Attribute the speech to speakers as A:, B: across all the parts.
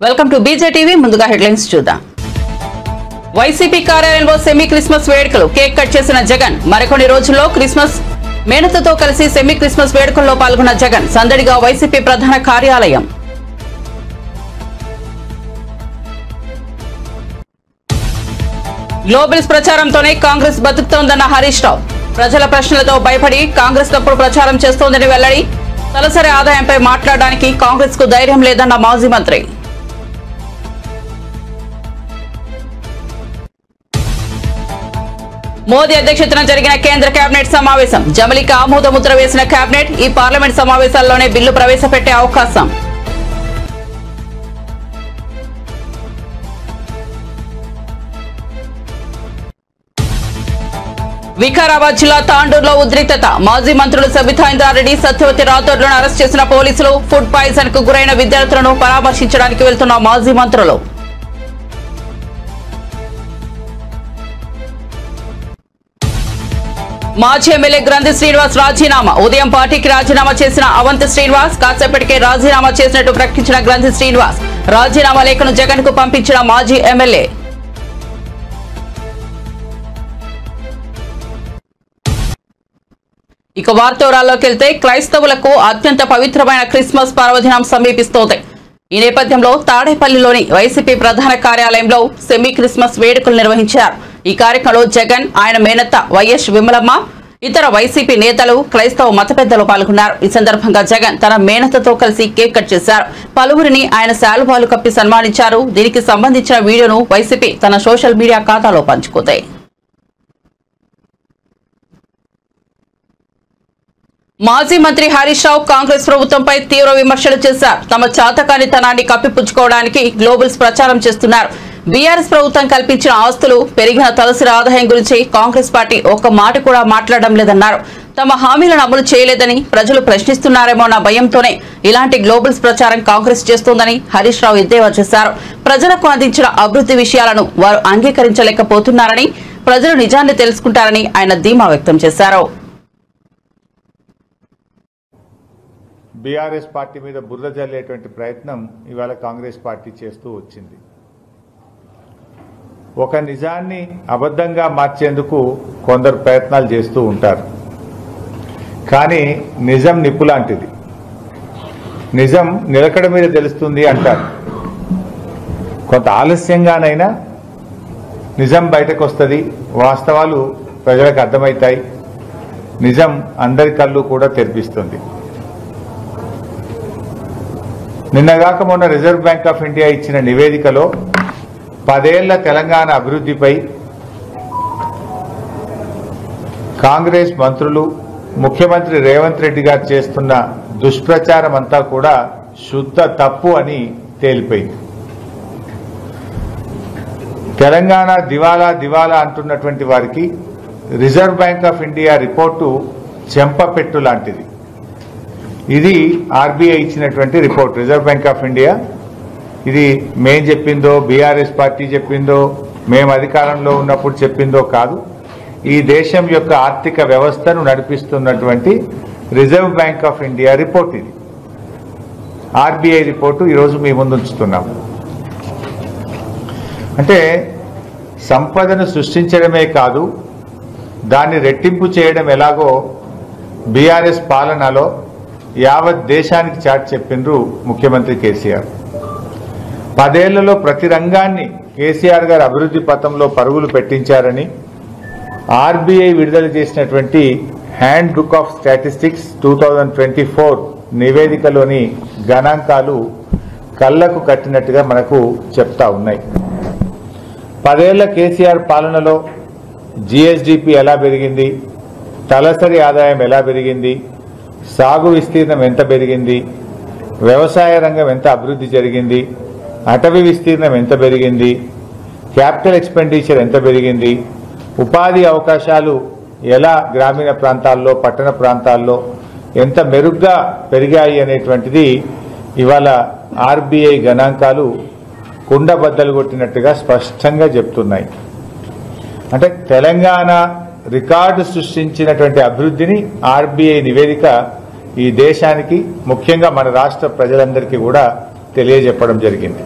A: Welcome to బీజేటీవీ. ముందుగా headlines చూద్దాం. YCP కార్యాలయంలో సెమీ క్రిస్మస్ వేడుకలు. కేక్ కట్ చేసిన జగన్. మరికొన్ని రోజుల్లో క్రిస్మస్. మేనతతో కలిసి సెమీ క్రిస్మస్ వేడుకల్లో పాల్గొన్న జగన్. సందడిగా వైసీపీ ప్రధాన కార్యాలయం. గ్లోబల్స్ ప్రచారంతోనే కాంగ్రెస్ బతుకుతోందన్న హరీష్ రావు. ప్రజల ప్రశ్నలతో భయపడి కాంగ్రెస్ తప్పుడు ప్రచారం చేస్తోందని వెల్లడి. తలసరి ఆదాయంపై మాట్లాడడానికి కాంగ్రెస్ కు ధైర్యం లేదన్న మాజీ మంత్రి. మోదీ అధ్యక్షతన జరిగిన కేంద్ర కేబినెట్ సమావేశం. జమలికి ఆమోదముద్ర వేసిన కేబినెట్. ఈ పార్లమెంట్ సమావేశాల్లోనే బిల్లు ప్రవేశపెట్టే అవకాశం. వికారాబాద్ జిల్లా తాండూరులో ఉద్రిక్తత. మాజీ మంత్రులు సబితా ఇంద్రారెడ్డి, సత్యవతి రాథోడ్లను అరెస్ట్ చేసిన పోలీసులు. ఫుడ్ పాయిజన్ కు గురైన విద్యార్థులను పరామర్శించడానికి వెళ్తున్న మాజీ మంత్రులు. మాజీ ఎమ్మెల్యే గ్రంథి శ్రీనివాస్ రాజీనామా. ఉదయం పార్టీకి రాజీనామా చేసిన అవంతి శ్రీనివాస్ కాసేపటికే రాజీనామా చేసినట్టు ప్రకటించిన గ్రంథి శ్రీనివాస్. రాజీనామా లేఖను జగన్ కు పంపించిన మాజీ ఎమ్మెల్యే. ఇక వార్తోరాల్లోకి వెళ్తే క్రైస్తవులకు అత్యంత పవిత్రమైన క్రిస్మస్ పర్వదినం సమీపిస్తోంది. ఈ నేపథ్యంలో తాడేపల్లిలోని వైసీపీ ప్రధాన కార్యాలయంలో సెమీ క్రిస్మస్ వేడుకలు నిర్వహించారు. ఈ కార్యక్రమంలో జగన్, ఆయన మేనత్త వైఎస్ విమలమ్మ, ఇతర వైసీపీ నేతలు, క్రైస్తవ మత పెద్దలు పాల్గొన్నారు. ఈ సందర్భంగా జగన్ తన మేనత్తతో కలిసి కేక్ కట్ చేశారు. పలువురిని ఆయన శాలువాలు కప్పి సన్మానించారు. దీనికి సంబంధించిన వీడియోను వైసీపీ తన సోషల్ మీడియా ఖాతాలో పంచుకుంది. మాజీ మంత్రి హరీష్ రావు కాంగ్రెస్ ప్రభుత్వంపై తీవ్ర విమర్శలు చేశారు. తమ చాతకానితనాన్ని కప్పిపుచ్చుకోవడానికి గ్లోబల్స్ ప్రచారం చేస్తున్నారు. బీఆర్ఎస్ ప్రభుత్వం కల్పించిన ఆస్తులు, పెరిగిన తలసరి ఆదాయం గురించి కాంగ్రెస్ పార్టీ ఒక్క మాట కూడా మాట్లాడడం లేదన్నారు. తమ హామీలను అమలు చేయలేదని ప్రజలు ప్రశ్నిస్తున్నారేమో అన్న భయంతోనే ఇలాంటి గ్లోబల్స్ ప్రచారం కాంగ్రెస్ చేస్తోందని హరీష్ రావు ఎద్దేవా చేశారు. ప్రజలకు అందించిన అభివృద్ధి విషయాలను వారు అంగీకరించలేకపోతున్నారని, ప్రజలు నిజాన్ని తెలుసుకుంటారని ఆయన ధీమా వ్యక్తం చేశారు.
B: బీఆర్ఎస్ పార్టీ మీద బురద జల్లేటువంటి ప్రయత్నం ఇవాళ కాంగ్రెస్ పార్టీ చేస్తూ వచ్చింది. ఒక నిజాన్ని అబద్ధంగా మార్చేందుకు కొందరు ప్రయత్నాలు చేస్తూ ఉంటారు. కానీ నిజం నిప్పు లాంటిది. నిజం నిలకడ మీద తెలుస్తుంది అంటారు. కొంత ఆలస్యంగానైనా నిజం బయటకు వస్తుంది. వాస్తవాలు ప్రజలకు అర్థమవుతాయి. నిజం అందరి కళ్ళు కూడా తెరిపిస్తుంది. నిన్నగాక మొన్న రిజర్వ్ బ్యాంక్ ఆఫ్ ఇండియా ఇచ్చిన నివేదికలో 10 ఏళ్ల తెలంగాణ అభివృద్ధిపై కాంగ్రెస్ మంత్రులు, ముఖ్యమంత్రి రేవంత్ రెడ్డి గారు చేస్తున్న దుష్ప్రచారం అంతా కూడా శుద్ధ తప్పు అని తేలిపోయింది. తెలంగాణ దివాలా దివాలా అంటున్నటువంటి వారికి reserve bank of India report చెంపపెట్టు లాంటిది. ఇది ఆర్బీఐ ఇచ్చినటువంటి report. Reserve bank of India ఇది మేం చెప్పిందో, బీఆర్ఎస్ పార్టీ చెప్పిందో, మేము అధికారంలో ఉన్నప్పుడు చెప్పిందో కాదు. ఈ దేశం యొక్క ఆర్థిక వ్యవస్థను నడిపిస్తున్నటువంటి reserve bank of India report ఇది. ఆర్బీఐ రిపోర్టు ఈరోజు మీ ముందు ఉంచుతున్నాం. అంటే సంపదను సృష్టించడమే కాదు, దాన్ని రెట్టింపు చేయడం ఎలాగో బీఆర్ఎస్ పాలనలో యావత్ దేశానికి చాటి చెప్పిండ్రు ముఖ్యమంత్రి కేసీఆర్. 10 ఏళ్లలో ప్రతి రంగాన్ని కేసీఆర్ గారు అభివృద్ధి పథంలో పరుగులు పెట్టించారని ఆర్బీఐ విడుదల చేసినటువంటి హ్యాండ్ బుక్ ఆఫ్ స్టాటిస్టిక్స్ 2024 నివేదికలోని గణాంకాలు కళ్లకు కట్టినట్టుగా మనకు చెప్తా ఉన్నాయి. 10 ఏళ్ల కేసీఆర్ పాలనలో జీఎస్డీపీ ఎలా పెరిగింది, తలసరి ఆదాయం ఎలా పెరిగింది, సాగు విస్తీర్ణం ఎంత పెరిగింది, వ్యవసాయ రంగం ఎంత అభివృద్ధి జరిగింది, అటవీ విస్తీర్ణం ఎంత పెరిగింది, క్యాపిటల్ ఎక్స్పెండిచర్ ఎంత పెరిగింది, ఉపాధి అవకాశాలు ఎలా గ్రామీణ ప్రాంతాల్లో, పట్టణ ప్రాంతాల్లో ఎంత మెరుగ్గా పెరిగాయి అనేటువంటిది ఇవాళ ఆర్బీఐ గణాంకాలు కుండబద్దలు కొట్టినట్టుగా స్పష్టంగా చెప్తున్నాయి. అంటే తెలంగాణ రికార్డు సృష్టించినటువంటి అభివృద్ధిని ఆర్బీఐ నివేదిక ఈ దేశానికి, ముఖ్యంగా మన రాష్ట్ర ప్రజలందరికీ కూడా తెలియజెప్పడం జరిగింది.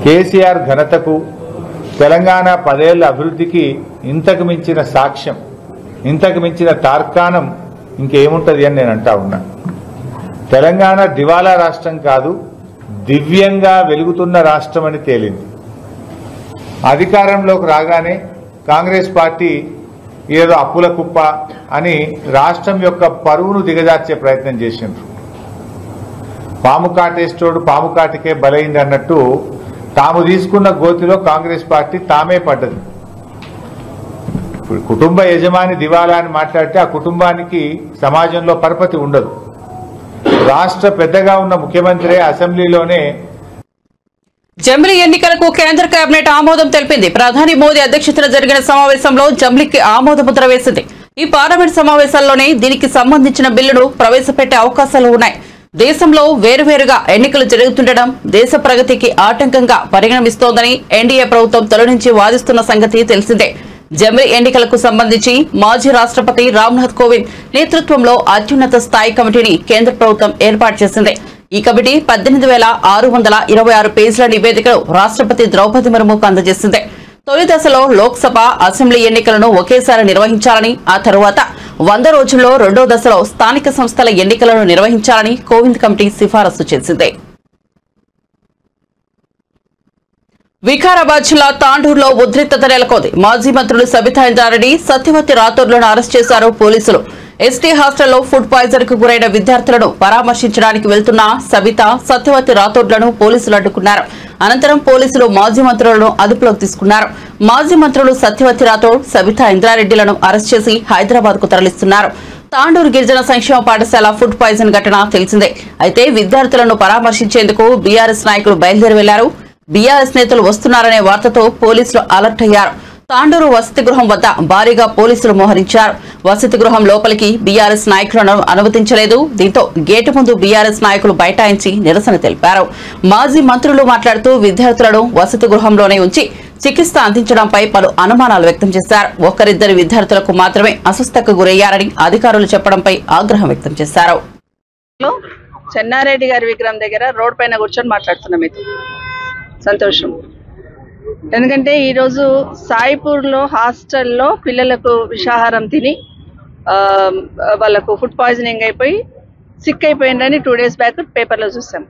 B: కేసీఆర్ ఘనతకు తెలంగాణ 10 ఏళ్ల అభివృద్ధికి ఇంతకు మించిన సాక్ష్యం, ఇంతకు మించిన తార్కాణం ఇంకేముంటది అని నేను అంటా ఉన్నా. తెలంగాణ దివాలా రాష్ట్రం కాదు, దివ్యంగా వెలుగుతున్న రాష్ట్రం అని తేలింది. అధికారంలోకి రాగానే కాంగ్రెస్ పార్టీ ఏదో అప్పుల కుప్ప అని రాష్ట్రం యొక్క పరువును దిగజార్చే ప్రయత్నం చేసిండ్రు. పాము కాటేస్తోడు పాము కాటికే బలైంది అన్నట్టు తాము తీసుకున్న గోతిలో కాంగ్రెస్ పార్టీ తామే పడ్డది. ఇప్పుడు కుటుంబ యజమాని దివాలా అని మాట్లాడితే ఆ కుటుంబానికి సమాజంలో పరపతి ఉండదు. రాష్ట్ర పెద్దగా ఉన్న ముఖ్యమంత్రి అసెంబ్లీలోనే
A: జమిలి ఎన్నికలకు కేంద్ర కేబినెట్ ఆమోదం తెలిపింది. ప్రధాని మోదీ అధ్యక్షతన జరిగిన సమావేశంలో జమిలికి ఆమోద ముద్ర వేసింది. ఈ పార్లమెంట్ సమావేశాల్లోనే దీనికి సంబంధించిన బిల్లును ప్రవేశపెట్టే అవకాశాలు ఉన్నాయి. దేశంలో వేరువేరుగా ఎన్నికలు జరుగుతుండడం దేశ ప్రగతికి ఆటంకంగా పరిగణిస్తోందని ఎన్డీఏ ప్రభుత్వం తొలి నుంచి వాదిస్తున్న సంగతి తెలిసిందే. జమిలి ఎన్నికలకు సంబంధించి మాజీ రాష్ట్రపతి రామ్నాథ్ కోవింద్ నేతృత్వంలో అత్యున్నత స్థాయి కమిటీని కేంద్ర ప్రభుత్వం ఏర్పాటు చేసింది. ఈ కమిటీ 18,626 పేజీల నివేదికను రాష్ట్రపతి ద్రౌపది ముర్ముకు అందజేసింది. తొలి దశలో లోక్సభ, అసెంబ్లీ ఎన్నికలను ఒకేసారి నిర్వహించాలని, ఆ తరువాత 100 రోజుల్లో రెండో దశలో స్థానిక సంస్థల ఎన్నికలను నిర్వహించాలని కోవింద్ కమిటీ సిఫారసు చేసింది. వికారాబాద్ జిల్లా తాండూరులో ఉద్రిక్తత నెలకొంది. మాజీ మంత్రులు సబితా ఇంద్రారెడ్డి, సత్యవతి రాథోడ్లను అరెస్ట్ చేశారు పోలీసులు. ఎస్టీ హాస్టల్లో ఫుడ్ పాయిజన్ కు గురైన విద్యార్థులను పరామర్శించడానికి వెళ్తున్న సబితా, సత్యవతి రాథోడ్లను పోలీసులు అడ్డుకున్నారు. అనంతరం పోలీసులు మాజీ మంత్రులను అదుపులోకి తీసుకున్నారు. మాజీ మంత్రులు సత్యవతి రాథోడ్, సబితా ఇంద్రారెడ్డిలను అరెస్ట్ చేసి హైదరాబాద్ కు తరలిస్తున్నారు. తాండూరు గిరిజన సంక్షేమ పాఠశాల ఫుడ్ పాయిజన్ ఘటన తెలిసిందే. అయితే విద్యార్థులను పరామర్శించేందుకు బీఆర్ఎస్ నాయకులు బయలుదేరి వెళ్లారు. బీఆర్ఎస్ నేతలు వస్తున్నారనే వార్తతో పోలీసులు అలర్ట్ అయ్యారు. తాండూరు వసతి గృహం వద్ద భారీగా పోలీసులు మోహరించారు. వసతి గృహం లోపలికి బీఆర్ఎస్ నాయకులను అనుమతించలేదు. దీంతో గేటు ముందు బీఆర్ఎస్ నాయకులు బైఠాయించి నిరసన తెలిపారు. మాజీ మంత్రులు మాట్లాడుతూ విద్యార్థులను వసతి గృహంలోనే ఉంచి చికిత్స అందించడంపై పలు అనుమానాలు వ్యక్తం చేశారు. ఒకరిద్దరు విద్యార్థులకు మాత్రమే అస్వస్థతకు గురయ్యారని అధికారులు చెప్పడంపై ఆగ్రహం వ్యక్తం చేశారు.
C: చెన్నారెడ్డి గారి విగ్రహం దగ్గర రోడ్ పైన కూర్చొని మాట్లాడుతున్నాం. మీతో సంతోషం. ఎందుకంటే ఈరోజు సాయిపూర్లో హాస్టల్లో పిల్లలకు విషాహారం తిని వాళ్ళకు ఫుడ్ పాయిజనింగ్ అయిపోయి సిక్ అయిపోయిందని 2 days బ్యాక్ పేపర్లో చూసాం.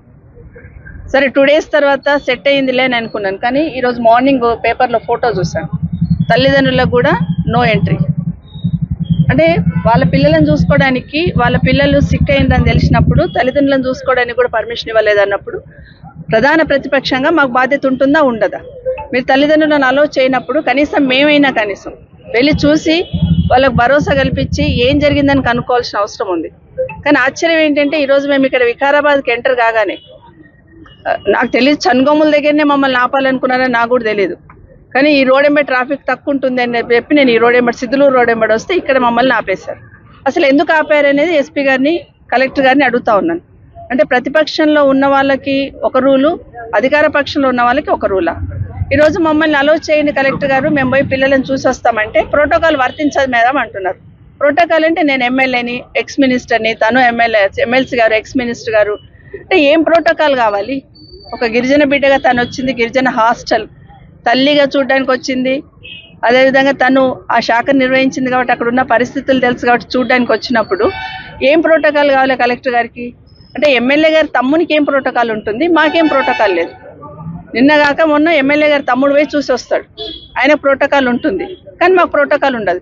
C: సరే 2 days తర్వాత సెట్ అయ్యిందిలే అని అనుకున్నాను. కానీ ఈరోజు మార్నింగ్ పేపర్లో ఫోటో చూసాను. తల్లిదండ్రులకు కూడా నో ఎంట్రీ. అంటే వాళ్ళ పిల్లలను చూసుకోవడానికి, వాళ్ళ పిల్లలు సిక్ అయిందని తెలిసినప్పుడు తల్లిదండ్రులను చూసుకోవడానికి కూడా పర్మిషన్ ఇవ్వలేదన్నప్పుడు ప్రధాన ప్రతిపక్షంగా మాకు బాధ్యత ఉంటుందా ఉండదా? మీరు తల్లిదండ్రులను అలో చేయనప్పుడు కనీసం మేమైనా కనీసం వెళ్ళి చూసి వాళ్ళకు భరోసా కల్పించి ఏం జరిగిందని కనుక్కోవాల్సిన అవసరం ఉంది. కానీ ఆశ్చర్యం ఏంటంటే ఈరోజు మేము ఇక్కడ వికారాబాద్కి ఎంటర్ కాగానే, నాకు తెలియదు చన్గోముల దగ్గరనే మమ్మల్ని ఆపాలనుకున్నారని నాకు కూడా తెలియదు. కానీ ఈ రోడ్ ఎంబడి ట్రాఫిక్ తక్కువ ఉంటుంది అని చెప్పి నేను ఈ రోడ్ ఎంబడి సిద్ధులూరు రోడ్ ఎంబడి వస్తే ఇక్కడ మమ్మల్ని ఆపేశారు. అసలు ఎందుకు ఆపారు అనేది ఎస్పీ గారిని, కలెక్టర్ గారిని అడుగుతా ఉన్నాను. అంటే ప్రతిపక్షంలో ఉన్న వాళ్ళకి ఒక రూలు, అధికార పక్షంలో ఉన్న వాళ్ళకి ఒక రూలా? ఈరోజు మమ్మల్ని అలో చేయండి కలెక్టర్ గారు, మేము పోయి పిల్లలను చూసి వస్తామంటే ప్రోటోకాల్ వర్తించదు మేడం అంటున్నారు. ప్రోటోకాల్ అంటే నేను ఎమ్మెల్యేని, ఎక్స్ మినిస్టర్ని, తను ఎమ్మెల్సీ గారు, ఎక్స్ మినిస్టర్ గారు, అంటే ఏం ప్రోటోకాల్ కావాలి? ఒక గిరిజన బిడ్డగా తను వచ్చింది, గిరిజన హాస్టల్ తల్లిగా చూడడానికి వచ్చింది. అదేవిధంగా తను ఆ శాఖను నిర్వహించింది కాబట్టి అక్కడ ఉన్న పరిస్థితులు తెలుసు కాబట్టి చూడడానికి వచ్చినప్పుడు ఏం ప్రోటోకాల్ కావాలి కలెక్టర్ గారికి? అంటే ఎమ్మెల్యే గారి తమ్మునికి ఏం ప్రోటోకాల్ ఉంటుంది, మాకేం ప్రోటోకాల్ లేదు. నిన్నగాక మొన్న ఎమ్మెల్యే గారి తమ్ముడు పోయి చూసి వస్తాడు, ఆయన ప్రోటోకాల్ ఉంటుంది, కానీ మాకు ప్రోటోకాల్ ఉండదు.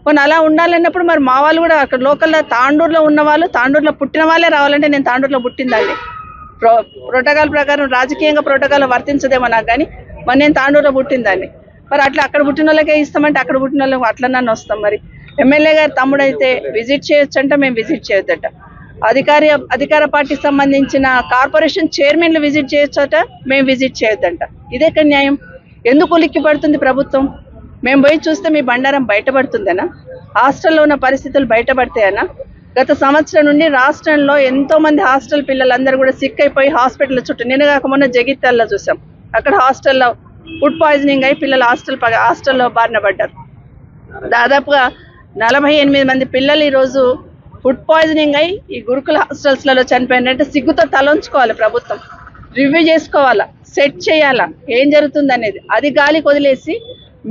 C: కొన్ని అలా ఉండాలన్నప్పుడు మరి మా వాళ్ళు కూడా అక్కడ లోకల్లో తాండూరులో ఉన్న వాళ్ళు, తాండూరులో పుట్టిన వాళ్ళే రావాలంటే నేను తాండూరులో పుట్టిందండి. ప్రోటోకాల్ ప్రకారం రాజకీయంగా ప్రోటోకాల్ వర్తించదేమో నాకు, కానీ మరి నేను తాండూరులో పుట్టిందాన్ని. మరి అట్లా అక్కడ పుట్టిన వాళ్ళకే ఇస్తామంటే అక్కడ పుట్టిన వాళ్ళకి అట్లా నన్ను వస్తాం. మరి ఎమ్మెల్యే గారి తమ్ముడు అయితే విజిట్ చేయొచ్చు అంట, మేము విజిట్ చేయొద్దట. అధికార పార్టీకి సంబంధించిన కార్పొరేషన్ చైర్మన్లు విజిట్ చేయొచ్చట, మేము విజిట్ చేయొద్దంట. ఇదేక న్యాయం? ఎందుకు ఉలిక్కి పడుతుంది ప్రభుత్వం? మేము పోయి చూస్తే మీ బండారం బయటపడుతుందనా? హాస్టల్లో ఉన్న పరిస్థితులు బయటపడతాయనా? గత సంవత్సరం నుండి రాష్ట్రంలో ఎంతో మంది హాస్టల్ పిల్లలందరూ కూడా సిక్ అయిపోయి హాస్పిటల్ చుట్టూ, నిన్న కాక మొన్న జగిత్యాలలో చూసాం, అక్కడ హాస్టల్లో ఫుడ్ పాయిజనింగ్ అయి పిల్లలు హాస్టల్లో బారిన పడ్డారు. దాదాపుగా 48 మంది పిల్లలు ఈరోజు ఫుడ్ పాయిజనింగ్ అయి ఈ గురుకుల హాస్టల్స్లలో చనిపోయినంటే సిగ్గుతో తలంచుకోవాలి ప్రభుత్వం. రివ్యూ చేసుకోవాలా, సెట్ చేయాలా, ఏం జరుగుతుంది అనేది. అది గాలికి వదిలేసి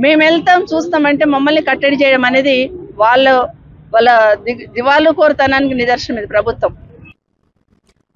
C: మేము వెళ్తాం చూస్తామంటే మమ్మల్ని కట్టడి చేయడం అనేది వాళ్ళ దివాళు కోరుతనానికి నిదర్శనం ఇది ప్రభుత్వం.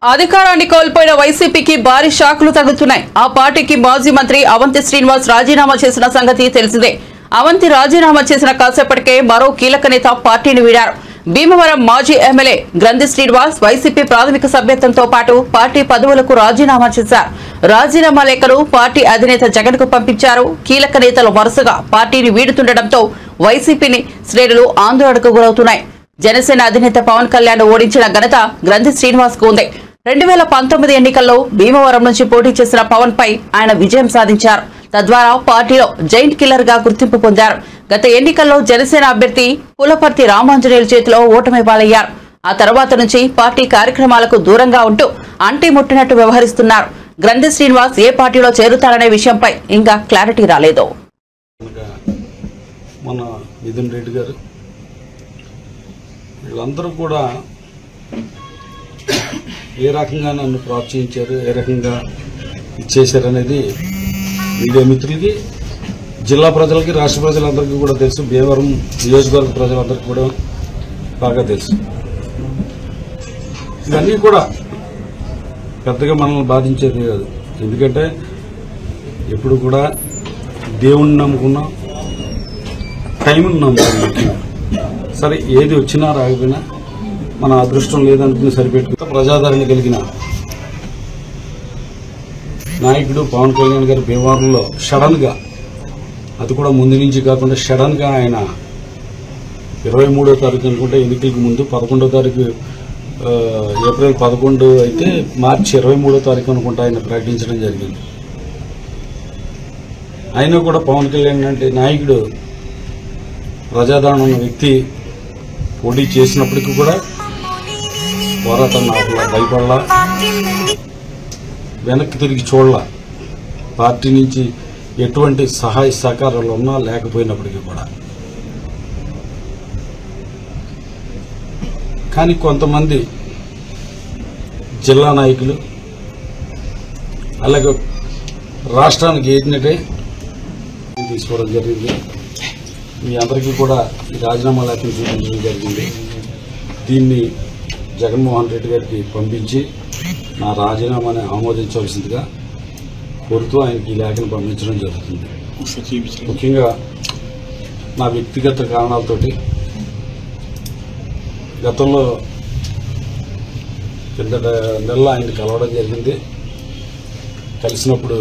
A: అధికారాన్ని కోల్పోయిన వైసీపీకి భారీ షాకులు తగులుతున్నాయి. ఆ పార్టీకి మాజీ మంత్రి అవంతి శ్రీనివాస్ రాజీనామా చేసిన సంగతి తెలిసిందే. అవంతి రాజీనామా చేసిన కాసేపటికే మరో కీలక నేత పార్టీని వీడారు. భీమవరం మాజీ ఎమ్మెల్యే గ్రంథి శ్రీనివాస్ వైసీపీ ప్రాథమిక సభ్యత్వంతో పాటు పార్టీ పదవులకు రాజీనామా చేశారు. రాజీనామా లేఖను పార్టీ అధినేత జగన్ కు పంపించారు. కీలక నేతలు వరుసగా పార్టీని వీడుతుండటంతో వైసీపీని శ్రేణులు ఆందోళనకు గురవుతున్నాయి. జనసేన అధినేత పవన్ కళ్యాణ్ ఓడించిన ఘనత గ్రంథి శ్రీనివాస్ కు ఉంది. 2019 ఎన్నికల్లో భీమవరం నుంచి పోటీ చేసిన పవన్ పై ఆయన విజయం సాధించారు. తద్వారా పార్టీలో జైంట్ కిల్లర్ గా గుర్తింపు పొందారు. గత ఎన్నికల్లో జనసేన అభ్యర్థి పులపర్తి రామాంజనేయుల చేతిలో ఓటమి పాలయ్యారు. ఆ తర్వాత నుంచి పార్టీ కార్యక్రమాలకు దూరంగా ఉంటూ అంటి ముట్టినట్టు వ్యవహరిస్తున్నారు. గ్రంథి శ్రీనివాస్ ఏ పార్టీలో చేరుతారనే విషయంపై ఇంకా క్లారిటీ రాలేదు.
D: మన మిథున్ రెడ్డి గారు వీళ్ళందరూ కూడా ఏ రకంగా నన్ను ప్రోత్సహించారు, ఏ రకంగా ఇచ్చేశారనేది మీడియా మిత్రులకి, జిల్లా ప్రజలకి, రాష్ట్ర ప్రజలందరికీ కూడా తెలుసు. భీమవరం నియోజకవర్గ ప్రజలందరికీ కూడా బాగా తెలుసు. ఇవన్నీ కూడా పెద్దగా మనల్ని బాధించేది కాదు. ఎందుకంటే ఎప్పుడు కూడా దేవుణ్ణి నమ్ముకున్నాం, టైంని నమ్ముకున్నాం. సరే ఏది వచ్చినా రాకపోయినా మన అదృష్టం లేదనుకుని సరిపెట్టుకుంటే ప్రజాదరణ కలిగిన నాయకుడు పవన్ కళ్యాణ్ గారు భీమవరంలో సడన్ గా, అది కూడా ముందు నుంచి కాకుండా సడన్ గా ఆయన 23వ తారీఖు అనుకుంటే ఎన్నికలకు ముందు 11వ తారీఖు ఏప్రిల్ 11 అయితే మార్చి 23వ తారీఖు అనుకుంటా ఆయన ప్రకటించడం జరిగింది. అయినా కూడా పవన్ కళ్యాణ్ అంటే నాయకుడు, ప్రజాదరణ ఉన్న వ్యక్తి పోటీ చేసినప్పటికీ కూడా పోరాటం ఆపలా, భయపడలా, వెనక్కి తిరిగి చూడలా. పార్టీ నుంచి ఎటువంటి సహాయ సహకారాలు ఉన్నా లేకపోయినప్పటికీ కూడా. కానీ కొంతమంది జిల్లా నాయకులు అలాగే రాష్ట్రానికి ఏదినట్టే తీసుకోవడం జరిగింది. మీ అందరికీ కూడా ఈ రాజీనామా లేఖను చూపించడం జరిగింది. దీన్ని జగన్మోహన్ రెడ్డి గారికి పంపించి నా రాజీనామాని ఆమోదించవలసిందిగా కోరుతూ ఆయనకి ఈ లేఖను పంపించడం జరుగుతుంది. ముఖ్యంగా నా వ్యక్తిగత కారణాలతోటి గతంలో కిందట నెల ఆయన్ని కలవడం జరిగింది. కలిసినప్పుడు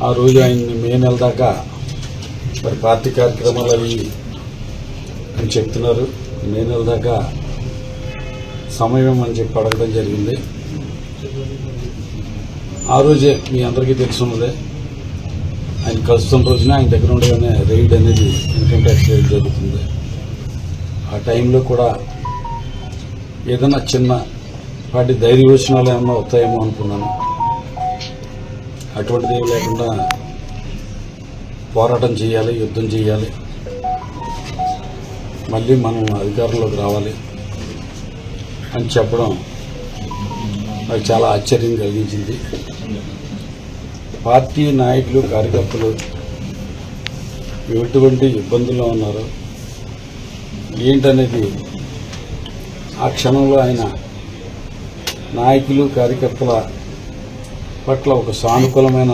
D: ఆ రోజు ఆయన్ని మే నెల దాకా మరి పార్టీ కార్యక్రమాలు అవి అని చెప్తున్నారు. మే నెల దాకా సమయం అని చెప్పి అడగడం జరిగింది. ఆ రోజే మీ అందరికీ తెలుసున్నదే, ఆయన కలుస్తున్న రోజున ఆయన దగ్గర ఉండగానే రైడ్ అనేది, ఇన్కమ్ ట్యాక్స్ రైడ్ జరుగుతుంది. ఆ టైంలో కూడా ఏదైనా చిన్న వాటి ధైర్యవచనాలు ఏమన్నా వస్తాయేమో అనుకున్నాను. అటువంటిది ఏం లేకుండా పోరాటం చేయాలి, యుద్ధం చేయాలి, మళ్ళీ మనం అధికారంలోకి రావాలి అని చెప్పడం నాకు చాలా ఆశ్చర్యం కలిగించింది. పార్టీ నాయకులు, కార్యకర్తలు ఎటువంటి ఇబ్బందుల్లో ఉన్నారు ఏంటనేది ఆ క్షణంలో ఆయన నాయకులు, కార్యకర్తల పట్ల ఒక సానుకూలమైన.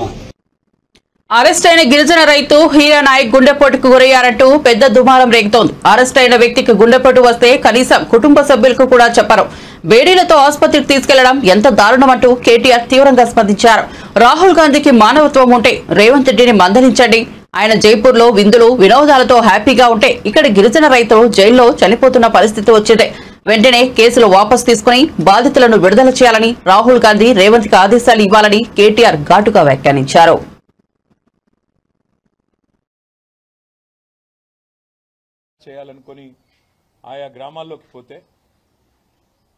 A: అరెస్ట్ అయిన గిరిజన రైతు హీరా నాయక్ గుండెపోటుకు గురయ్యారంటూ పెద్ద దుమారం రేగుతోంది. అరెస్ట్ అయిన వ్యక్తికి గుండెపోటు వస్తే కనీసం కుటుంబ సభ్యులకు కూడా చెప్పరు. బేడీలతో ఆసుపత్రికి తీసుకెళ్లడం ఎంత దారుణమంటూ కేటీఆర్ తీవ్రంగా స్పందించారు. రాహుల్ గాంధీకి మానవత్వం ఉంటే రేవంత్ రెడ్డిని మందలించండి. ఆయన జైపూర్ లో విందులు వినోదాలతో హ్యాపీగా ఉంటే ఇక్కడ గిరిజన రైతు జైల్లో చనిపోతున్న పరిస్థితి వచ్చింది. వెంటనే కేసులు వాపసు తీసుకుని బాధితులను విడుదల చేయాలని రాహుల్ గాంధీ రేవంత్ కి ఆదేశాలు ఇవ్వాలని కేటీఆర్ ఘాటుగా వ్యాఖ్యానించారు.
E: చేయాలనుకొని ఆయా గ్రామాల్లోకి పోతే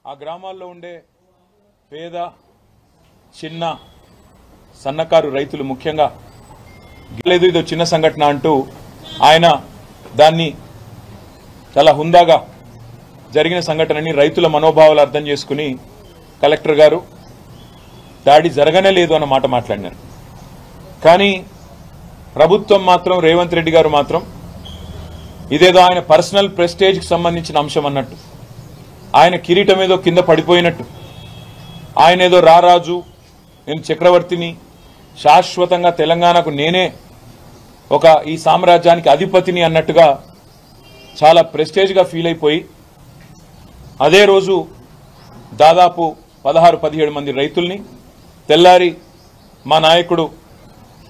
E: ఆ గ్రామాల్లో ఉండే పేద, చిన్న, సన్నకారు రైతులు ముఖ్యంగా లేదు ఇదో చిన్న సంఘటన అంటూ ఆయన దాన్ని చాలా హుందాగా జరిగిన సంఘటనని రైతుల మనోభావాలు అర్థం చేసుకుని కలెక్టర్ గారు దాడి జరగనే లేదు అన్న మాట మాట్లాడినారు. కానీ ప్రభుత్వం మాత్రం, రేవంత్ రెడ్డి గారు మాత్రం ఇదేదో ఆయన పర్సనల్ ప్రెస్టేజ్కి సంబంధించిన అంశం అన్నట్టు, ఆయన కిరీటం ఏదో కింద పడిపోయినట్టు, ఆయన ఏదో రారాజు, నేను చక్రవర్తిని, శాశ్వతంగా తెలంగాణకు నేనే ఈ సామ్రాజ్యానికి అధిపతిని అన్నట్టుగా చాలా ప్రెస్టేజ్గా ఫీల్ అయిపోయి అదే రోజు దాదాపు 16-17 మంది రైతుల్ని తెల్లారి మా నాయకుడు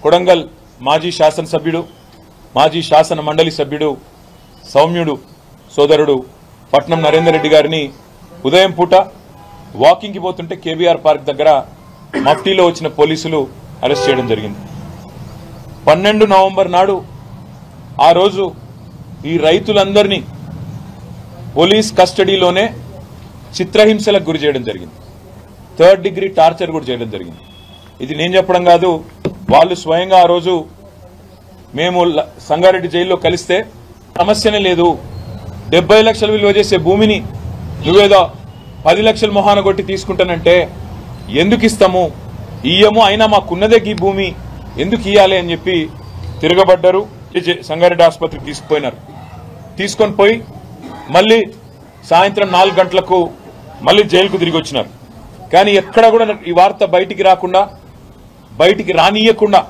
E: కొడంగల్ మాజీ శాసనసభ్యుడు, మాజీ శాసన మండలి సభ్యుడు, సౌమ్యుడు సోదరుడు పట్నం నరేందర్ రెడ్డి గారిని ఉదయం పూట వాకింగ్కి పోతుంటే కేబీఆర్ పార్క్ దగ్గర మఫ్టీలో వచ్చిన పోలీసులు అరెస్ట్ చేయడం జరిగింది. 12 నవంబర్ నాడు ఆ రోజు ఈ రైతులందరినీ పోలీస్ కస్టడీలోనే చిత్రహింసలకు గురి చేయడం జరిగింది. 3rd డిగ్రీ టార్చర్ కూడా చేయడం జరిగింది. ఇది నేను చెప్పడం కాదు, వాళ్ళు స్వయంగా ఆ రోజు మేము సంగారెడ్డి జైల్లో కలిస్తే సమస్యనే లేదు, 70 లక్షలు విలువ చేసే భూమిని నువ్వేదో 10 లక్షల మొహాన కొట్టి తీసుకుంటానంటే ఎందుకు ఇస్తాము, ఇయ్యము, అయినా మాకున్నదే ఈ భూమి ఎందుకు ఇయ్యాలి అని చెప్పి తిరగబడ్డారు. సంగారెడ్డి ఆసుపత్రికి తీసుకుపోయినారు. తీసుకొని పోయి మళ్ళీ సాయంత్రం 4 గంటలకు మళ్ళీ జైలుకు తిరిగి వచ్చినారు. కానీ ఎక్కడ కూడా ఈ వార్త బయటికి రానియకుండా,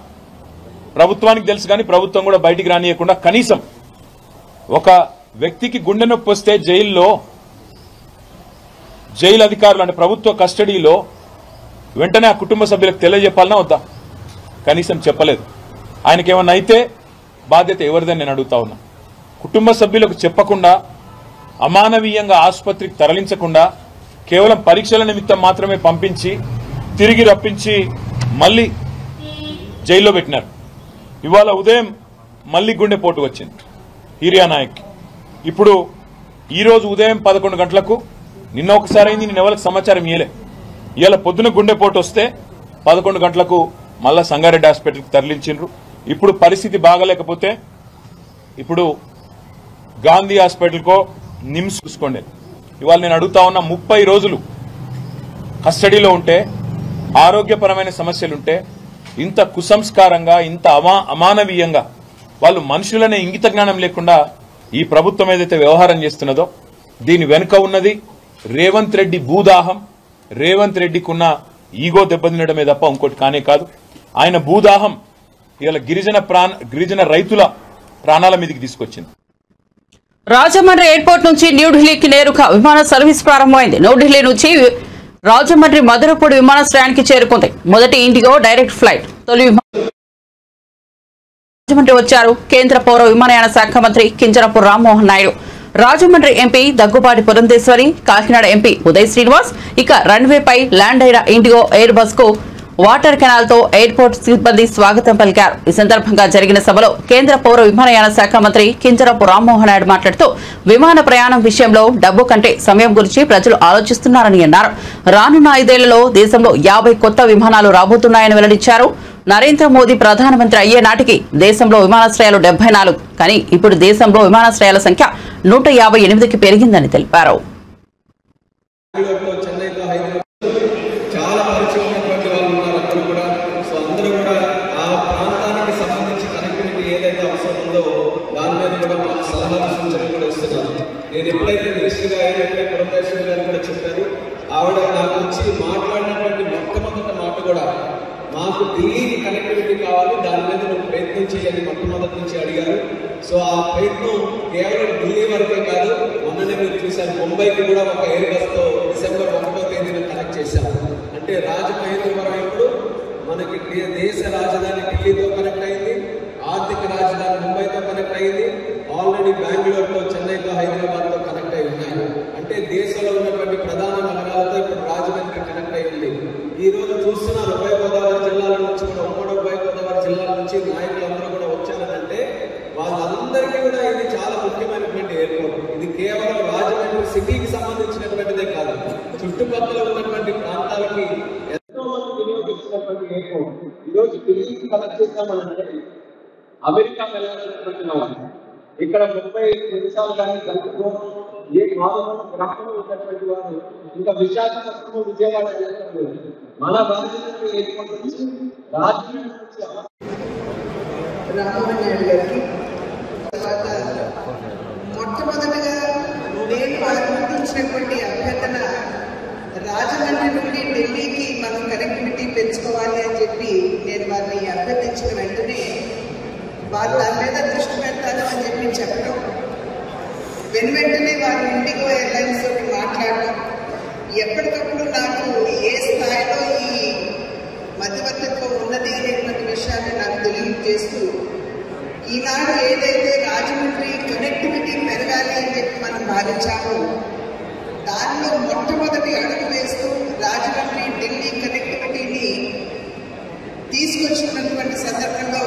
E: ప్రభుత్వానికి తెలుసు కానీ ప్రభుత్వం కూడా బయటికి రానియకుండా, కనీసం ఒక వ్యక్తికి గుండె నొప్పి వస్తే జైలు అధికారులు అంటే ప్రభుత్వ కస్టడీలో వెంటనే ఆ కుటుంబ సభ్యులకు తెలియజెప్పాలన్నా వద్దా? కనీసం చెప్పలేదు. ఆయనకేమన్నా అయితే బాధ్యత ఎవరిదని నేను అడుగుతా ఉన్నా. కుటుంబ సభ్యులకు చెప్పకుండా, అమానవీయంగా ఆసుపత్రికి తరలించకుండా, కేవలం పరీక్షల నిమిత్తం మాత్రమే పంపించి తిరిగి రప్పించి మళ్ళీ జైల్లో పెట్టినారు. ఇవాళ ఉదయం మళ్ళీ గుండెపోటు వచ్చింది హీరియా నాయక్కి. ఇప్పుడు ఈరోజు ఉదయం 11 గంటలకు, నిన్న ఒకసారి అయింది, నిన్న ఎవరికి సమాచారం ఇయ్యలే, ఇవాళ పొద్దున గుండెపోటు వస్తే 11 గంటలకు మళ్ళా సంగారెడ్డి హాస్పిటల్కి తరలించిండ్రు. ఇప్పుడు పరిస్థితి బాగలేకపోతే ఇప్పుడు గాంధీ హాస్పిటల్కో నిమ్స్ చూసుకోండి. ఇవాళ నేను అడుగుతా ఉన్నా, 30 రోజులు కస్టడీలో ఉంటే, ఆరోగ్యపరమైన సమస్యలుంటే, ఇంత కుసంస్కారంగా, ఇంత అమానవీయంగా వాళ్ళు మనుషులనే ఇంగిత జ్ఞానం లేకుండా ఈ ప్రభుత్వం ఏదైతే వ్యవహారం చేస్తున్నదో దీని వెనుక ఉన్నది రేవంత్ రెడ్డి భూదాహం, రేవంత్ రెడ్డికున్న ఈగో దెబ్బతినడమే తప్ప ఇంకోటి కానే కాదు. ఆయన భూదాహం ఇవాళ గిరిజన రైతుల ప్రాణాల మీదకి తీసుకొచ్చింది.
A: రాజమండ్రి ఎయిర్పోర్ట్ నుంచి న్యూఢిల్లీకి నేరుగా విమాన సర్వీస్ ప్రారంభమైంది. న్యూఢిల్లీ నుంచి రాజమండ్రి మధురపూడి విమానాశ్రయానికి చేరుకుంది మొదటి ఇండిగో డైరెక్ట్ ఫ్లైట్. తొలి రాజమండ్రి వచ్చారు కేంద్ర పౌర విమానయాన శాఖ మంత్రి కింజరాపు రామ్మోహన్ నాయుడు, రాజమండ్రి ఎంపీ దగ్గుబాటి పురంధేశ్వరి, కాకినాడ ఎంపీ ఉదయ్ శ్రీనివాస్. ఇక రన్వేపై ల్యాండ్ అయిన ఇండిగో ఎయిర్ బస్ కు వాటర్ కెనాల్ తో ఎయిర్పోర్ట్ సిబ్బంది స్వాగతం పలికారు. ఈ సందర్భంగా జరిగిన సభలో కేంద్ర పౌర విమానయాన శాఖ మంత్రి కింజరాపు రామ్మోహన్ నాయుడు మాట్లాడుతూ విమాన ప్రయాణం విషయంలో డబ్బు కంటే సమయం గురించి ప్రజలు ఆలోచిస్తున్నారని అన్నారు. రానున్న 5 ఏళ్లలో దేశంలో 50 కొత్త విమానాలు రాబోతున్నాయని వెల్లడించారు. నరేంద్ర మోదీ ప్రధానమంత్రి అయ్యే నాటికి దేశంలో విమానాశ్రయాలు 74, కానీ ఇప్పుడు దేశంలో విమానాశ్రయాల సంఖ్య 158కి పెరిగిందని తెలిపారు.
F: నేను ఎప్పుడైతే మినిస్టర్ గారు పురంధేశ్వరి గారు కూడా చెప్పారు, ఆవిడ నాకు వచ్చి మాట్లాడినటువంటి మొట్టమొదటి మాట కూడా మాకు ఢిల్లీకి కనెక్టివిటీ కావాలి, దాని మీద నువ్వు ప్రయత్నం చేయాలి మొట్టమొదటి నుంచి అడిగారు. సో ఆ ప్రయత్నం కేవలం ఢిల్లీ వరకే కాదు, మొన్ననే మీరు చూశారు ముంబైకి కూడా ఒక ఎయిర్ బస్తో డిసెంబర్ 1వ తేదీన కనెక్ట్ చేశాము. అంటే రాజమహేంద్రవరం ఇప్పుడు మనకి దేశ రాజధాని ఢిల్లీతో కనెక్ట్ అయింది, ఆర్థిక రాజధాని ముంబైతో కనెక్ట్ అయింది, ఆల్రెడీ బెంగళూరుతో, చెన్నైతో, హైదరాబాద్తో కనెక్ట్ అయి ఉన్నాయి. అంటే దేశంలో ఉన్నటువంటి ప్రధాన నగరాలతో ఇప్పుడు రాజమండ్రి కనెక్ట్ అయి ఉంది. ఈ రోజు చూస్తున్నారు ఉభయ గోదావరి జిల్లాల నుంచి కూడా, ఉమ్మడి ఉభయ గోదావరి జిల్లాల నుంచి నాయకులందరూ కూడా వచ్చారనంటే వాళ్ళందరికీ కూడా ఇది చాలా ముఖ్యమైనటువంటి ఎయిర్పోర్ట్. ఇది కేవలం రాజమండ్రి సిటీకి సంబంధించినటువంటిదే కాదు, చుట్టుపక్కల ఉన్నటువంటి ప్రాంతాలకి ఎంతో మంది వినియోగించినటువంటి ఎయిర్పోర్ట్. ఈరోజు ఢిల్లీకి కనెక్ట్ చేస్తామనంటే అమెరికా వెళ్ళాలనేటువంటి వాళ్ళు ఇక్కడ 30 నిమిషాలు కానీ గంట దూరం ఏ మానవ గ్రామంలో ఉన్నటువంటి వారు ఇంకా విశాఖపట్నం, విజయవాడ వెళ్ళడం లేదు. మన బాధ్యతకు ఏర్పడి
G: రామోహన్ నాయుడు గారికి తర్వాత మొట్టమొదటిగా నేను అనుమతించినటువంటి అభ్యర్థన రాజమండ్రి నుండి ఢిల్లీకి మనం కనెక్టివిటీ పెంచుకోవాలి అని చెప్పి నేను వారిని అభ్యర్థించిన వెంటనే వాళ్ళు దాని మీద దృష్టి పెడతాను అని చెప్పి చెప్పడం, వెంటనే వారి ఇండిగో ఎయిర్లైన్స్ తోటి మాట్లాడడం, ఎప్పటికప్పుడు నాకు ఏ స్థాయిలో ఈ మధ్యవర్తిత్వం ఉన్నది అనేటువంటి విషయాన్ని నాకు తెలియజేస్తూ ఈనాడు ఏదైతే రాజమండ్రి కనెక్టివిటీ పెరగాలి అని చెప్పి మనం భావించామో దానిలో మొట్టమొదటి అడుగు వేస్తూ రాజమండ్రి ఢిల్లీ కనెక్టివిటీని తీసుకొచ్చినటువంటి సందర్భంలో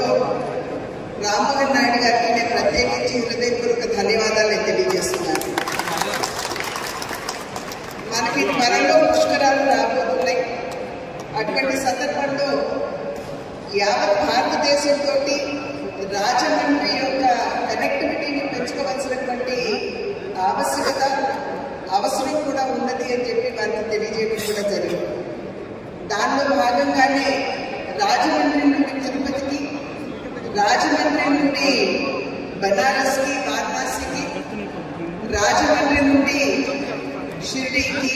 G: రామ్మోహన్ నాయుడు గారికి నేను ప్రత్యేకించి హృదయపూర్వక ధన్యవాదాలు తెలియజేస్తున్నాను. మనకి త్వరలో పుష్కరాలు రాబోతున్నాయి. అటువంటి సందర్భంలో యావత్ భారతదేశంతో రాజమండ్రి యొక్క కనెక్టివిటీని పెంచుకోవాల్సినటువంటి ఆవశ్యకత అవసరం కూడా ఉన్నది అని చెప్పి వారికి తెలియజేయడం కూడా జరిగింది. దానిలో భాగంగానే రాజమండ్రి నుండి తిరుపతికి, రాజమండ్రి నుండి బనారస్కి, వారణాసికి, రాజమండ్రి నుండి షిరిడీకి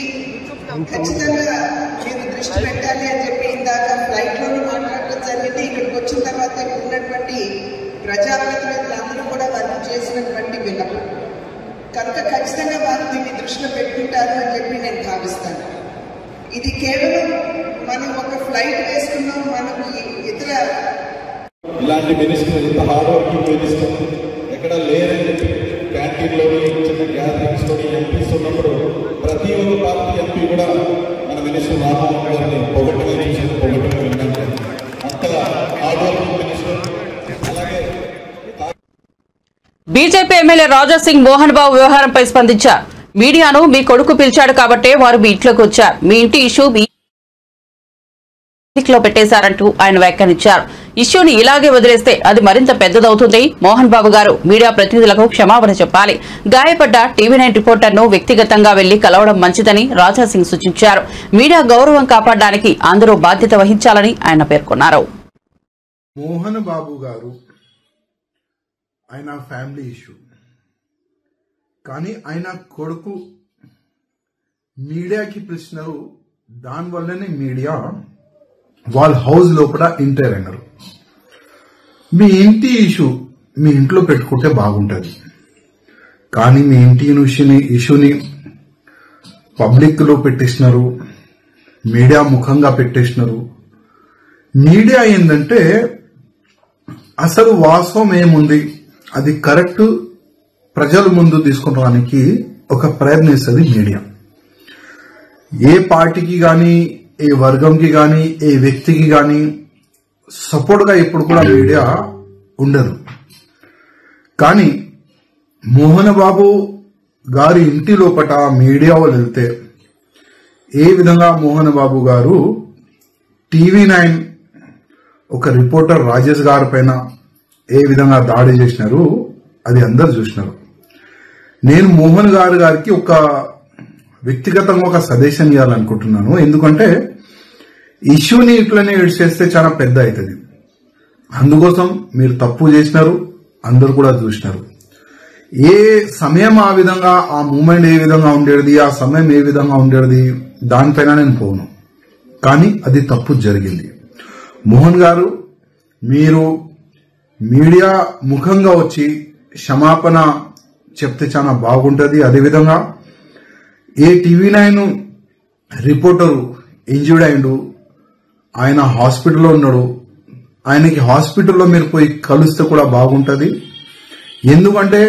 G: ఖచ్చితంగా మీరు దృష్టి పెట్టాలి అని చెప్పి ఇందాక ఫ్లైట్లోనూ మాట్లాడటం జరిగింది. ఇక్కడికి వచ్చిన తర్వాత ఉన్నటువంటి ప్రజాప్రతినిధులందరూ కూడా వారికి చేసినటువంటి విన్నపం కనుక ఖచ్చితంగా వారు దీన్ని దృష్టిలో పెట్టుకుంటారు అని చెప్పి నేను భావిస్తాను. ఇది కేవలం మనం ఒక ఫ్లైట్ వేసుకున్నాం, మనకు ఇతర
H: ఇలాంటి మినిస్టర్ ఇంత హార్డ్ వర్కింగ్ మినిస్టర్ ఎక్కడ లేరని చెప్పి క్యాంటీన్లోని చిన్న గ్యాదరింగ్స్లో ఎంపీస్ ఉన్నప్పుడు ప్రతి ఒక్క పార్టీ ఎంపీ కూడా మన మినిస్టర్ రామ్మోహన్ గారిని పొగట్టుగా చూసి పొగట్టుగా విన్నాను. అంతగా హార్డ్ వర్కింగ్ మినిస్టర్. అలాగే
A: బీజేపీ ఎమ్మెల్యే రాజాసింగ్ మోహన్ బాబు వ్యవహారంపై స్పందించారు. మీడియాను మీ కొడుకు పిలిచాడు కాబట్టే వారు మీ ఇంట్లోకి వచ్చారు, మీ ఇంటి ఇష్యూ లో పెట్టేశారంటూ ఆయన వ్యాఖ్యానించారు. ఇష్యూని ఇలాగే వదిలేస్తే అది మరింత పెద్దదవుతుంది. మోహన్ బాబు గారు మీడియా ప్రతినిధులకు క్షమాపణ చెప్పాలి. గాయపడ్డ టీవీ9 రిపోర్టర్ను వ్యక్తిగతంగా వెళ్లి కలవడం మంచిదని రాజాసింగ్ సూచించారు. మీడియా గౌరవం కాపాడడానికి అందరూ బాధ్యత వహించాలని ఆయన పేర్కొన్నారు.
I: మోహన్ బాబు గారు ఆయన ఫ్యామిలీ ఇష్యూ, కానీ ఆయన కొడుకు మీడియాకి పిలిచినారు. దానివల్లనే మీడియా వాళ్ళ హౌస్ లోపల ఎంటర్ అయినారు. మీ ఇంటి ఇష్యూ మీ ఇంట్లో పెట్టుకుంటే బాగుంటుంది, కానీ మీ ఇంటి ఇష్యూని పబ్లిక్ లో పెట్టేసినారు, మీడియా ముఖంగా పెట్టేసినారు. మీడియా ఏంటంటే అసలు వాస్తవం ఏముంది అది కరెక్ట్ ప్రజల ముందు తీసుకురావడానికి ఒక ప్రయత్నిస్తుంది మీడియా. ఏ పార్టీకి గాని, ఏ వర్గంకి గాని, ఏ వ్యక్తికి గాని సపోర్ట్ గా ఇప్పుడు కూడా మీడియా ఉండదు. కానీ మోహన్ బాబు గారి ఇంటి లోపల మీడియా వాళ్ళు వెళ్తే ఏ విధంగా మోహన్ బాబు గారు టీవీ9 ఒక రిపోర్టర్ రాజేష్ గారి పైన ఏ విధంగా దాడి చేసినారు అది అందరు చూసినారు. నేను మోహన్ గారికి ఒక వ్యక్తిగతంగా ఒక సజెషన్ ఇవ్వాలనుకుంటున్నాను. ఎందుకంటే ఇష్యూని ఇట్లనే చేస్తే చాలా పెద్ద అవుతుంది. అందుకోసం మీరు తప్పు చేసినారు, అందరు కూడా చూసినారు. ఏ సమయం ఆ విధంగా, ఆ మూమెంట్ ఏ విధంగా ఉండేది, ఆ సమయం ఏ విధంగా ఉండేది దానిపైన నేను పోను, కానీ అది తప్పు జరిగింది. మోహన్ గారు మీరు మీడియా ముఖంగా వచ్చి క్షమాపణ చెప్తే చాలా బాగుంటుంది. అదేవిధంగా ఏ టీవీ9 రిపోర్టరు ఇంజూర్డ్ అయిండు, ఆయన హాస్పిటల్లో ఉన్నాడు, ఆయనకి హాస్పిటల్లో మీరు పోయి కలుస్తే కూడా బాగుంటుంది. ఎందుకంటే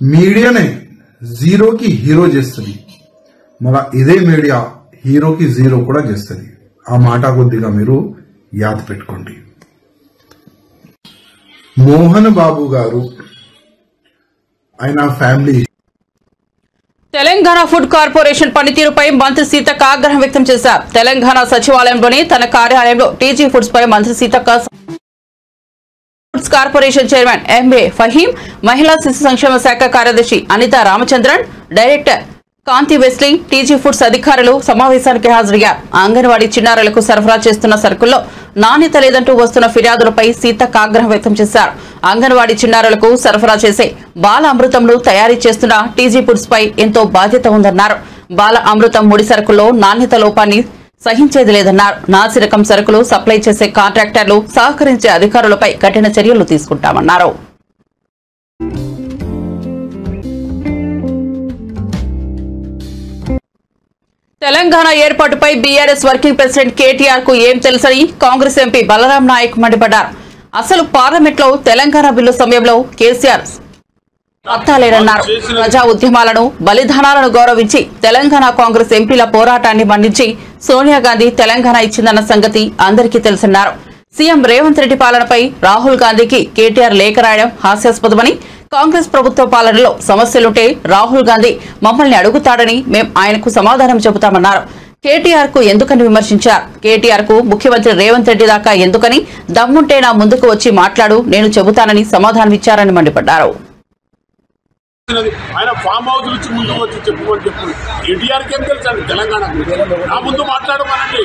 I: మీడియానే జీరోకి హీరో చేస్తుంది, మళ్ళా ఇదే మీడియా హీరోకి జీరో కూడా చేస్తుంది. ఆ మాట కొద్దిగా మీరు యాద పెట్టుకోండి. మోహన్ బాబు గారు ఆయన ఫ్యామిలీ.
A: తెలంగాణ ఫుడ్ కార్పొరేషన్ పనితీరుపై మంత్రి సీతక్క ఆగ్రహం వ్యక్తం చేశారు. తెలంగాణ సచివాలయంలోని తన కార్యాలయంలో టీజీ ఫుడ్స్ పై మంత్రి Seethakka, foods corporation chairman MA Faheem, మహిళా శిశు సంక్షేమ శాఖ కార్యదర్శి అనితా రామచంద్రన్, డైరెక్టర్ కాంతి వెస్లీ, టీజీ ఫుడ్స్ అధికారులు సమావేశానికి హాజరయ్యారు. అంగన్వాడీ చిన్నారులకు సరఫరా చేస్తున్న సరుకుల్లో నాణ్యత లేదంటూ వస్తున్న ఫిర్యాదులపై సీతక్క ఆగ్రహం వ్యక్తం చేశారు. అంగన్వాడీ చిన్నారులకు సరఫరా చేసే బాల అమృతంను తయారీ చేస్తున్న టీజీ ఫుడ్స్ పై ఎంతో బాధ్యత ఉందన్నారు. బాల అమృతం ముడి సరుకుల్లో నాణ్యత లోపాన్ని సహించేది లేదన్నారు. నాసిరకం సరుకులు సప్లై చేసే కాంట్రాక్టర్లు సహకరించే అధికారులపై కఠిన చర్యలు తీసుకుంటామన్నారు. తెలంగాణ ఏర్పాటుపై బీఆర్ఎస్ వర్కింగ్ ప్రెసిడెంట్ కేటీఆర్ కు ఏం తెలుసని కాంగ్రెస్ ఎంపీ బలరాం నాయక్ మండిపడ్డారు. అసలు పార్లమెంట్ లో తెలంగాణ బిల్లు సమయంలో కేసీఆర్ అత్తాలేరన్నారు. ప్రజా ఉద్యమాలను బలిదానాలను గౌరవించి తెలంగాణ కాంగ్రెస్ ఎంపీల పోరాటాన్ని మన్నించి సోనియా గాంధీ తెలంగాణ ఇచ్చిందన్న సంగతి అందరికీ తెలుసన్నారు. సీఎం రేవంత్ రెడ్డి పాలనపై రాహుల్ గాంధీకి కేటీఆర్ లేఖ రాయడం హాస్యాస్పదమని, కాంగ్రెస్ ప్రభుత్వ పాలనలో సమస్యలుంటే రాహుల్ గాంధీ మమ్మల్ని అడుగుతాడని మేం ఆయనకు సమాధానం చెబుతామన్నారు. కేటీఆర్ కు ఎందుకని విమర్శించారు. కేటీఆర్ కు ముఖ్యమంత్రి రేవంత్ రెడ్డి దాకా ఎందుకని, దమ్ముంటే నా ముందుకు వచ్చి మాట్లాడు, నేను చెబుతానని సమాధానమిచ్చారని మండిపడ్డారు.
J: ఆయన ఫామ్ హౌస్ నుంచి ముందుకు వచ్చి చెప్పుకొని చెప్పు. కేటీఆర్కి ఏం తెలుసు అండి తెలంగాణ నా ముందు మాట్లాడమనండి.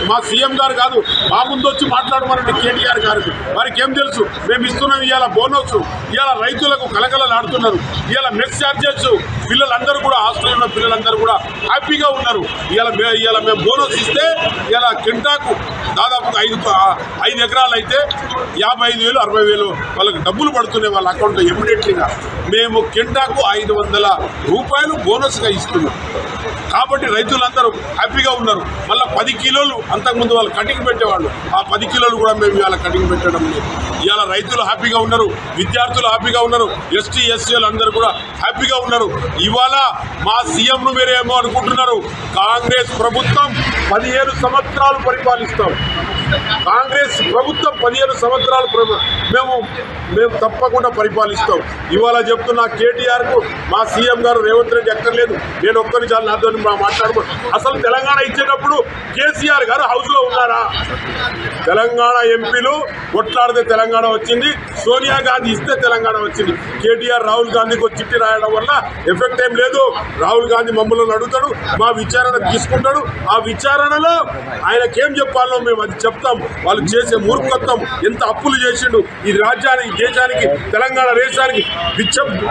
J: మా సీఎం గారు కాదు, మా ముందు వచ్చి మాట్లాడమనండి కేటీఆర్ గారికి. వారికి ఏం తెలుసు? మేము ఇస్తున్నాం ఇవాళ బోనస్, ఇవాళ రైతులకు కలకలలాడుతున్నారు. ఇవాళ మెస్ ఛార్జెస్, పిల్లలందరూ కూడా హాస్టల్లో ఉన్న పిల్లలందరూ కూడా హ్యాపీగా ఉన్నారు. ఇవాళ మేము బోనస్ ఇస్తే ఇవాళ కింటాకు దాదాపుగా 5 ఎకరాలు అయితే 55,000 60,000 వాళ్ళకి డబ్బులు పడుతున్నాయి వాళ్ళ అకౌంట్లో ఇమ్మీడియట్లీగా. మేము కింటాకు 500 రూపాయలు బోనస్గా ఇస్తున్నాం. కాబట్టి రైతులందరూ హ్యాపీగా ఉన్నారు. మళ్ళీ 10 కిలోలు అంతకుముందు వాళ్ళు కటింగ్ పెట్టేవాళ్ళు, ఆ 10 కిలోలు కూడా మేము ఇవాళ కటింగ్ పెట్టడం లేదు. ఇవాళ రైతులు హ్యాపీగా ఉన్నారు, విద్యార్థులు హ్యాపీగా ఉన్నారు, ఎస్టీ ఎస్సీలు అందరూ కూడా హ్యాపీగా ఉన్నారు. ఇవాళ మా సీఎంను మీరేమో అనుకుంటున్నారు, కాంగ్రెస్ ప్రభుత్వం 15 సంవత్సరాలు పరిపాలిస్తాం. కాంగ్రెస్ ప్రభుత్వం 15 సంవత్సరాలు మేము తప్పకుండా పరిపాలిస్తాం. ఇవాళ చెప్తున్నా కేటీఆర్ కు మా సీఎం గారు రేవంత్ రెడ్డి ఎక్కర్లేదు, నేను ఒక్కరి చాలా నాతో మాట్లాడుకో. అసలు తెలంగాణ ఇచ్చేటప్పుడు కేసీఆర్ గారు హౌస్ లో ఉన్నారా? తెలంగాణ ఎంపీలు కొట్లాడితే తెలంగాణ వచ్చింది, సోనియా గాంధీ ఇస్తే తెలంగాణ వచ్చింది. కేటీఆర్ రాహుల్ గాంధీకి ఒక చిట్టి రాయడం వల్ల ఎఫెక్ట్ ఏం లేదు. రాహుల్ గాంధీ మమ్మల్ని అడుగుతాడు, మా విచారణ తీసుకుంటాడు. ఆ విచారణలో ఆయనకేం చెప్పాలో మేము అది చెప్తాం. వాళ్ళు చేసే మూర్ఖత్వం, ఎంత అప్పులు చేసిండు ఈ రాజ్యానికి, దేశానికి, తెలంగాణ దేశానికి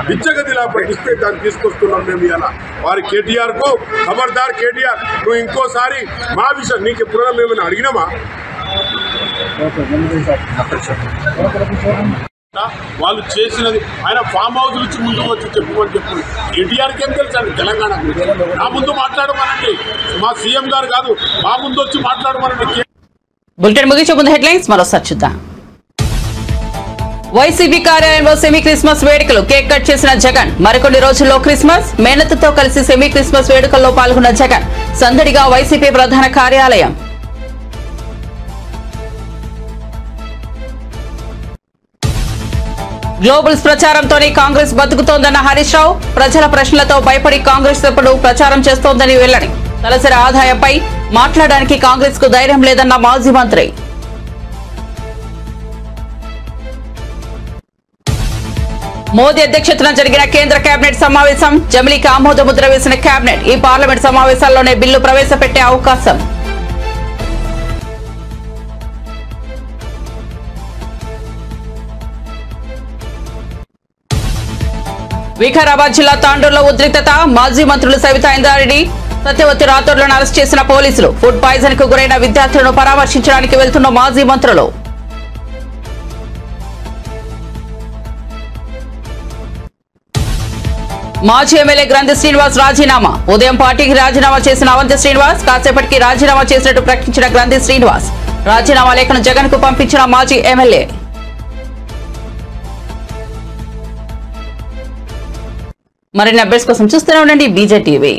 J: బిచ్చగతిలా పట్టిస్తే దాన్ని తీసుకొస్తున్నాం మేము. ఇలా వారి కేటీఆర్ కు ఖబర్దార్ కేటీఆర్, నువ్వు ఇంకోసారి మా విషయం నీకు ఎప్పుడైనా మేము అడిగినామా? వాళ్ళు చేసినది ఆయన ఫామ్ హౌస్ నుంచి ముందుకు వచ్చి చెప్పుకొని చెప్పు. కేటీఆర్కి ఏం తెలుసు అండి తెలంగాణ నా ముందు మాట్లాడమనండి. మా సీఎం గారు కాదు, మా ముందు వచ్చి మాట్లాడమనండి.
A: బులెటిన్ ముగించే ముందు హెడ్లైన్స్ మరోసారి చూద్దాం. వైసీపీ కార్యాలయంలో సెమీ క్రిస్మస్ వేడుకలు, కేక్ కట్ చేసిన జగన్. మరికొన్ని రోజుల్లో క్రిస్మస్, మేనత్తతో కలిసి సెమీ క్రిస్మస్ వేడుకల్లో పాల్గొన్న జగన్. సందడిగా వైసీపీ ప్రధాన కార్యాలయం. గ్లోబల్స్ ప్రచారంతోనే కాంగ్రెస్ బతుకుతోందన్న హరీష్ రావు. ప్రజల ప్రశ్నలతో భయపడి కాంగ్రెస్ ఎప్పుడు ప్రచారం చేస్తోందని వెల్లడి. తలసరి ఆదాయంపై మాట్లాడడానికి కాంగ్రెస్ కు ధైర్యం లేదన్న మాజీ మంత్రి. మోదీ అధ్యక్షతన జరిగిన కేంద్ర కేబినెట్ సమావేశం. జమిలీకి ఆమోద ముద్ర వేసిన కేబినెట్. ఈ పార్లమెంట్ సమావేశాల్లోనే బిల్లు ప్రవేశపెట్టే అవకాశం. వికారాబాద్ జిల్లా తాండూరులో ఉద్రిక్తత. మాజీ మంత్రులు సవితా ఇంద్రారెడ్డి, సత్యవతి రాథోడ్లను అరెస్ట్ చేసిన పోలీసులు. ఫుడ్ పాయిజన్ కు గురైన విద్యార్థులను పరామర్శించడానికి వెళ్తున్న మాజీ మంత్రులు. మాజీ ఎమ్మెల్యే గ్రంథి శ్రీనివాస్ రాజీనామా. ఉదయం పార్టీకి రాజీనామా చేసిన అవంతి శ్రీనివాస్, కాసేపటికి రాజీనామా చేసినట్టు ప్రకటించిన గ్రంథి శ్రీనివాస్. రాజీనామా లేఖను జగన్ కు పంపించిన మాజీ ఎమ్మెల్యే. మరిన్ని అప్డేట్స్ కోసం చూస్తూనే ఉండండి బీజేటీవీ.